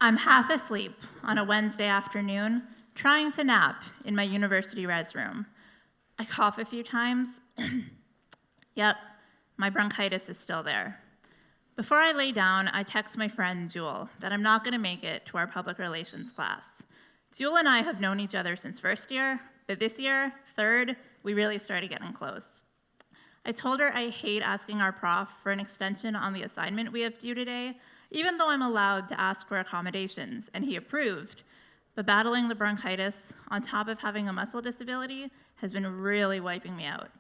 I'm half asleep on a Wednesday afternoon, trying to nap in my university res room. I cough a few times. Yep, my bronchitis is still there. Before I lay down, I text my friend Jewel that I'm not going to make it to our public relations class. Jewel and I have known each other since first year, but this year, third, we really started getting close. I told her I hate asking our prof for an extension on the assignment we have due today, even though I'm allowed to ask for accommodations, and he approved. But battling the bronchitis, on top of having a muscle disability, has been really wiping me out.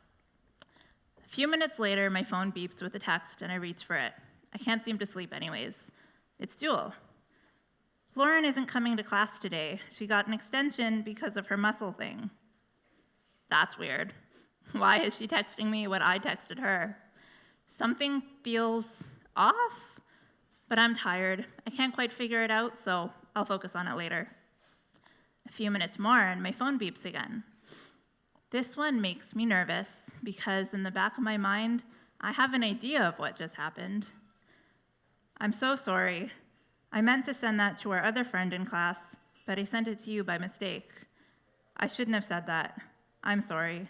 A few minutes later, my phone beeps with a text, and I reach for it. I can't seem to sleep anyways. It's Jewel. Lauren isn't coming to class today. She got an extension because of her muscle thing. That's weird. Why is she texting me what I texted her? Something feels off, but I'm tired. I can't quite figure it out, so I'll focus on it later. A few minutes more, and my phone beeps again. This one makes me nervous because in the back of my mind, I have an idea of what just happened. I'm so sorry. I meant to send that to our other friend in class, but I sent it to you by mistake. I shouldn't have said that. I'm sorry.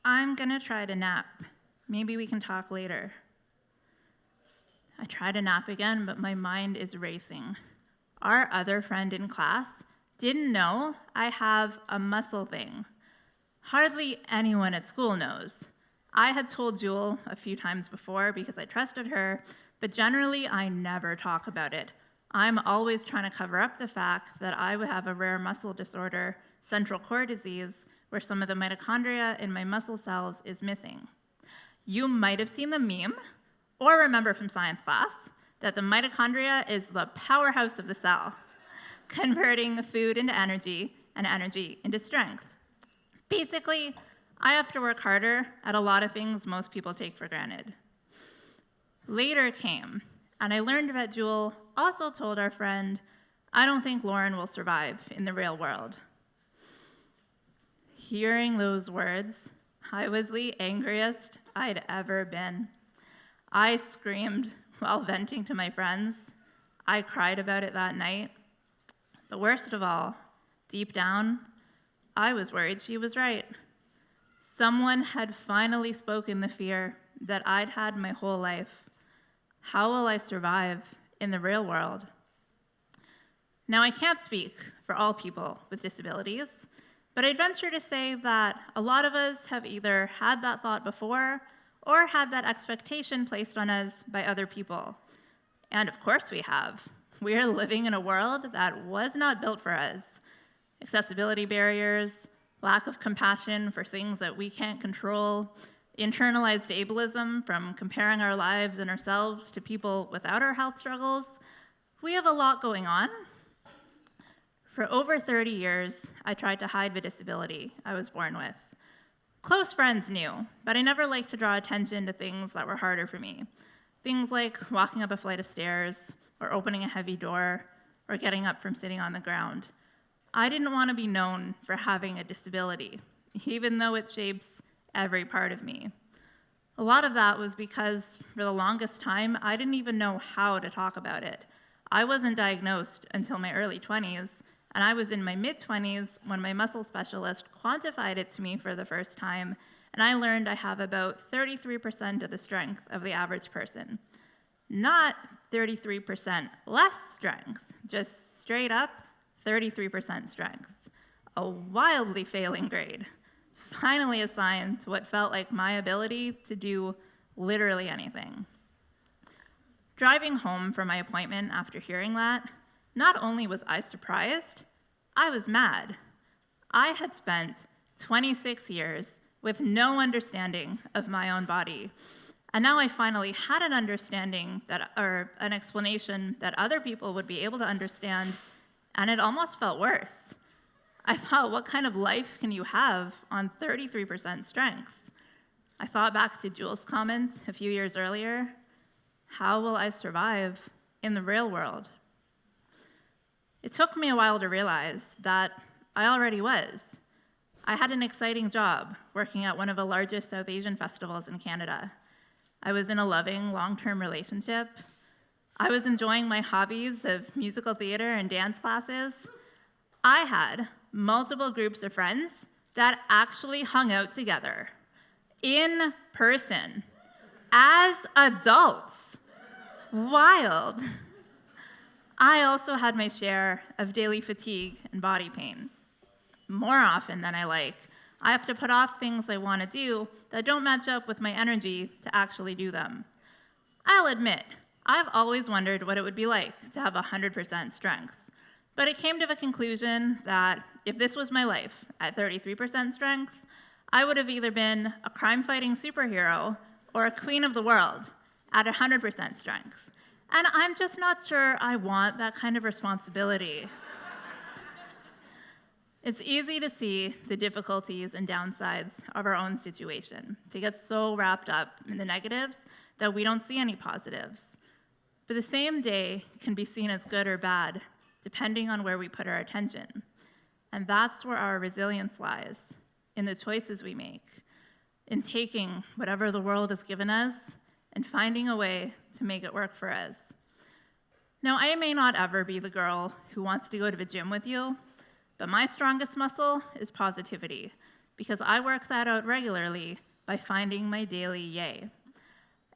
I'm gonna try to nap. Maybe we can talk later. I try to nap again, but my mind is racing. Our other friend in class didn't know I have a muscle thing. Hardly anyone at school knows. I had told Jewel a few times before because I trusted her, but generally I never talk about it. I'm always trying to cover up the fact that I would have a rare muscle disorder, central core disease, where some of the mitochondria in my muscle cells is missing. You might have seen the meme, or remember from science class, that the mitochondria is the powerhouse of the cell, converting food into energy and energy into strength. Basically, I have to work harder at a lot of things most people take for granted. Later came, and I learned that Jewel also told our friend, I don't think Lauren will survive in the real world. Hearing those words, I was the angriest I'd ever been. I screamed while venting to my friends. I cried about it that night. But worst of all, deep down, I was worried she was right. Someone had finally spoken the fear that I'd had my whole life. How will I survive in the real world? Now, I can't speak for all people with disabilities, but I'd venture to say that a lot of us have either had that thought before or had that expectation placed on us by other people. And of course we have. We are living in a world that was not built for us. Accessibility barriers, lack of compassion for things that we can't control, internalized ableism from comparing our lives and ourselves to people without our health struggles. We have a lot going on. For over 30 years, I tried to hide the disability I was born with. Close friends knew, but I never liked to draw attention to things that were harder for me. Things like walking up a flight of stairs, or opening a heavy door, or getting up from sitting on the ground. I didn't want to be known for having a disability, even though it shapes every part of me. A lot of that was because, for the longest time, I didn't even know how to talk about it. I wasn't diagnosed until my early 20s, and I was in my mid-20s when my muscle specialist quantified it to me for the first time, and I learned I have about 33% of the strength of the average person. Not 33% less strength, just straight up 33% strength. A wildly failing grade. Finally assigned to what felt like my ability to do literally anything. Driving home from my appointment after hearing that, not only was I surprised, I was mad. I had spent 26 years with no understanding of my own body. And now I finally had an understanding or an explanation that other people would be able to understand, and it almost felt worse. I thought, what kind of life can you have on 33% strength? I thought back to Jewel's comments a few years earlier. How will I survive in the real world? It took me a while to realize that I already was. I had an exciting job working at one of the largest South Asian festivals in Canada. I was in a loving, long-term relationship. I was enjoying my hobbies of musical theater and dance classes. I had multiple groups of friends that actually hung out together in person as adults. Wild. I also had my share of daily fatigue and body pain. More often than I like, I have to put off things I want to do that don't match up with my energy to actually do them. I'll admit, I've always wondered what it would be like to have 100% strength. But it came to the conclusion that if this was my life at 33% strength, I would have either been a crime-fighting superhero or a queen of the world at 100% strength. And I'm just not sure I want that kind of responsibility. It's easy to see the difficulties and downsides of our own situation, to get so wrapped up in the negatives that we don't see any positives. But the same day can be seen as good or bad, depending on where we put our attention. And that's where our resilience lies, in the choices we make, in taking whatever the world has given us and finding a way to make it work for us. Now, I may not ever be the girl who wants to go to the gym with you, but my strongest muscle is positivity, because I work that out regularly by finding my daily yay.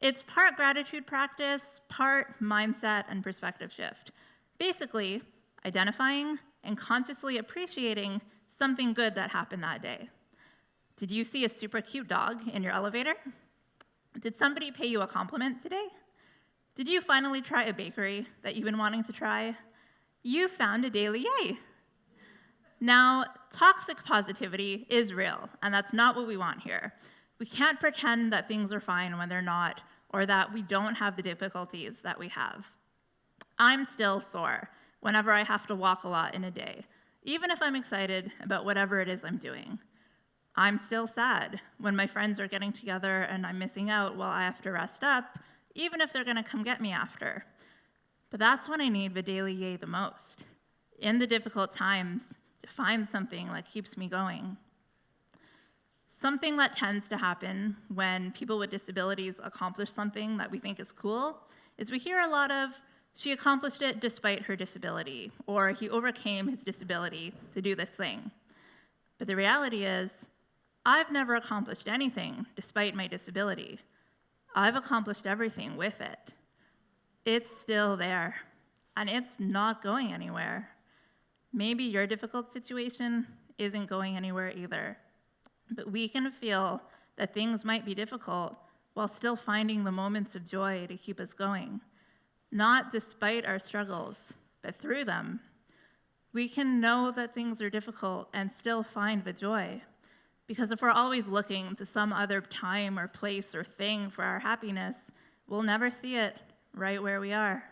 It's part gratitude practice, part mindset and perspective shift. Basically, identifying and consciously appreciating something good that happened that day. Did you see a super cute dog in your elevator? Did somebody pay you a compliment today? Did you finally try a bakery that you've been wanting to try? You found a daily yay. Now, toxic positivity is real, and that's not what we want here. We can't pretend that things are fine when they're not, or that we don't have the difficulties that we have. I'm still sore whenever I have to walk a lot in a day, even if I'm excited about whatever it is I'm doing. I'm still sad when my friends are getting together and I'm missing out while I have to rest up, even if they're gonna come get me after. But that's when I need the daily yay the most, in the difficult times, to find something that keeps me going. Something that tends to happen when people with disabilities accomplish something that we think is cool is we hear a lot of, she accomplished it despite her disability, or he overcame his disability to do this thing. But the reality is, I've never accomplished anything despite my disability. I've accomplished everything with it. It's still there, and it's not going anywhere. Maybe your difficult situation isn't going anywhere either. But we can feel that things might be difficult while still finding the moments of joy to keep us going. Not despite our struggles, but through them. We can know that things are difficult and still find the joy. Because if we're always looking to some other time or place or thing for our happiness, we'll never see it right where we are.